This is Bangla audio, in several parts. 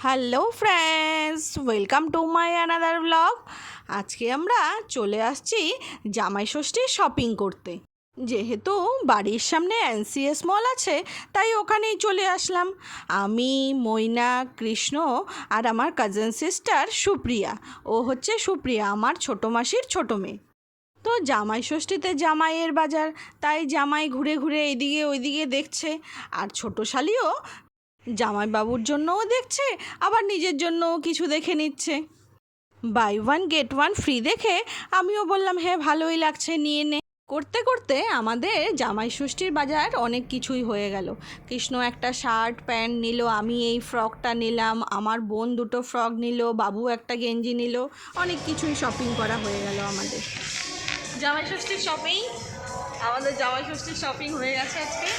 Hello friends, welcome to my another blog. আজকে আমরা চলে আসছি জামাই ষষ্ঠীর শপিং করতে। যেহেতু বাড়ির সামনে এনসিএস মল আছে, তাই ওখানেই চলে আসলাম। আমি, মইনা, কৃষ্ণ আর আমার কাজিন সিস্টার সুপ্রিয়া। ও হচ্ছে সুপ্রিয়া, আমার ছোটো মাসির ছোটো মেয়ে। তো জামাই ষষ্ঠীতে জামাইয়ের বাজার, তাই জামাই ঘুরে ঘুরে এইদিকে ওইদিকে দেখছে। আর ছোটো শালিও জামাইবাবুর জন্যও দেখছে, আবার নিজের জন্যও কিছু দেখে নিচ্ছে। Buy one get one free দেখে আমিও বললাম হ্যাঁ ভালোই লাগছে, নিয়ে নে। করতে করতে আমাদের জামাই ষষ্ঠীর বাজার অনেক কিছুই হয়ে গেল। কৃষ্ণ একটা শার্ট প্যান্ট নিল, আমি এই ফ্রকটা নিলাম, আমার বোন দুটো ফ্রক নিল, বাবু একটা গেঞ্জি নিল। অনেক কিছুই শপিং করা হয়ে গেল আমাদের। জামাই ষষ্ঠীর শপিং হয়ে গেছে আজকে।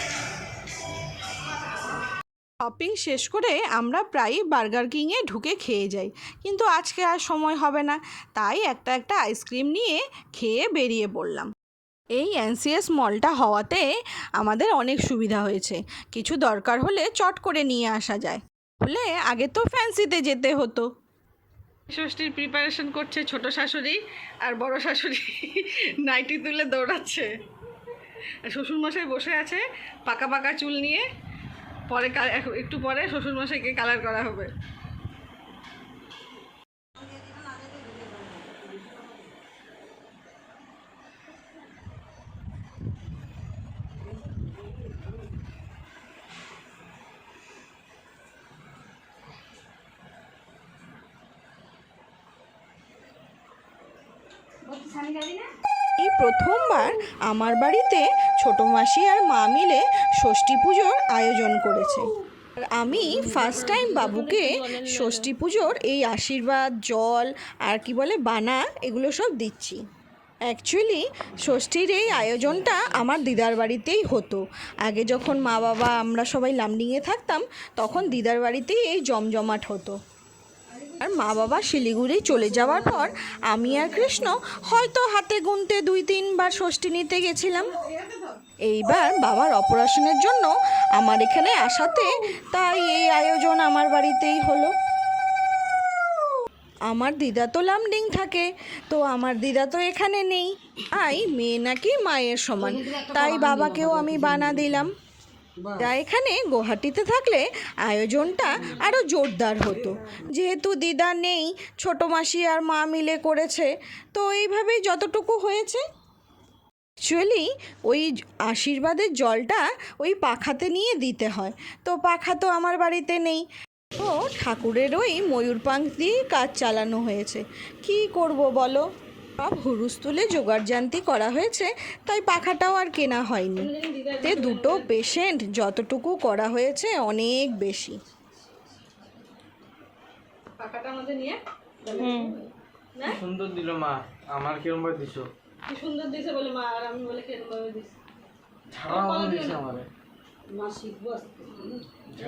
শপিং শেষ করে আমরা প্রায়ই বার্গার কিংয়ে ঢুকে খেয়ে যাই, কিন্তু আজকে আর সময় হবে না, তাই একটা আইসক্রিম নিয়ে খেয়ে বেরিয়ে পড়লাম। এই এনসিএস মলটা হওয়াতে আমাদের অনেক সুবিধা হয়েছে। কিছু দরকার হলে চট করে নিয়ে আসা যায়, বলে আগে তো ফ্যান্সিতে যেতে হতো। ষষ্ঠীর প্রিপারেশন করছে ছোট শাশুড়ি, আর বড় শাশুড়ি নাইটি তুলে দৌড়াচ্ছে। শ্বশুরমশাই বসে আছে পাকা পাকা চুল নিয়ে। পরে একটু পরে শ্বশুরমশাইকে কালার করা হবে। এই প্রথমবার আমার বাড়িতে ছোটো মাসি আর মা মিলে ষষ্ঠী পুজোর আয়োজন করেছে। আর আমি ফার্স্ট টাইম বাবুকে ষষ্ঠী পুজোর এই আশীর্বাদ, জল আর কি বলে বানা, এগুলো সব দিচ্ছি। অ্যাকচুয়ালি ষষ্ঠীর এই আয়োজনটা আমার দিদার বাড়িতেই হতো। আগে যখন মা বাবা আমরা সবাই লামডিংয়ে থাকতাম, তখন দিদার বাড়িতেই এই জমজমাট হতো। আর মা বাবা শিলিগুড়ি চলে যাওয়ার পর আমি আর কৃষ্ণ হয়তো হাতে গুনতে 2-3 বার ষষ্ঠী নিতে গেছিলাম। এইবার বাবার অপারেশনের জন্য আমার এখানে আসাতে তাই এই আয়োজন আমার বাড়িতেই হলো। আমার দিদা তো লামডিং থাকে, তো আমার দিদা তো এখানে নেই। মেয়ে নাকি মায়ের সমান, তাই বাবাকেও আমি বানা দিলাম। যা এখানে গুয়াহাটিতে থাকলে আয়োজনটা আরও জোরদার হতো। যেহেতু দিদা নেই, ছোটো মাসি আর মা মিলে করেছে, তো এইভাবেই যতটুকু হয়েছে। অ্যাকচুয়ালি ওই আশীর্বাদের জলটা ওই পাখাতে নিয়ে দিতে হয়, তো পাখা তো আমার বাড়িতে নেই। তো ঠাকুরের ওই ময়ূরপাঙ্খ দিয়েই কাজ চালানো হয়েছে। কি করব বলো, সব হুরুস্তুলে জোগাড়জান্তি করা হয়েছে, তাই পাখাটাও আর কেনা হয়নি। তে দুটো পেশেন্ট যতটুকু করা হয়েছে অনেক বেশি। পাখাটা আমাদের নিয়ে সুন্দর দিল মা, আমার কিরম ভাবে দিছো? কি সুন্দর দিছে বলে মা, আর আমি বলে কিরম ভাবে দিছি। ছাড়াও দিছে আমারে। মা শিখবো,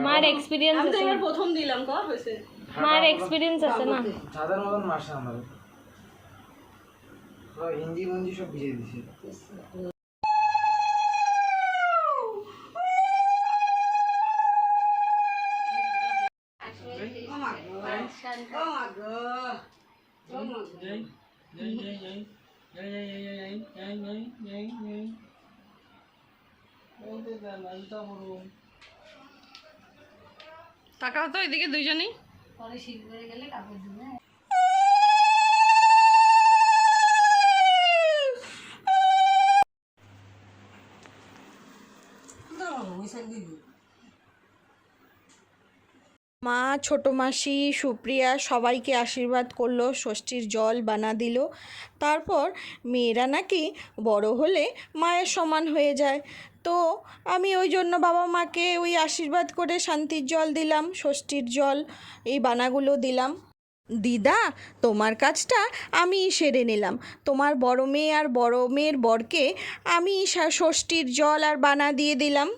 মার এক্সপেরিয়েন্স আছে। আমি প্রথম দিলাম কা হইছে। মার এক্সপেরিয়েন্স আছে না, ছাদের মতন মাসে আমারে পুরো হিন্দি মঞ্জি সব ভিজিয়ে দিছে। তাকাও তো এদিকে দুইজনেই। পরে শীত পড়ে গেলে কাপড় দিবে। মা, ছোটো মাসি, সুপ্রিয়া সবাইকে আশীর্বাদ করলো, ষষ্ঠীর জল বানা দিল। তারপর মেয়েরা নাকি বড় হলে মায়ের সমান হয়ে যায়, তো আমি ওই জন্য বাবা মাকে ওই আশীর্বাদ করে শান্তির জল দিলাম, ষষ্ঠীর জল এই বানাগুলো দিলাম। দিদা, তোমার কাজটা আমি সেরে নিলাম। তোমার বড় মেয়ে আর বড় মেয়ের বরকে আমি ষষ্ঠীর জল আর বানা দিয়ে দিলাম।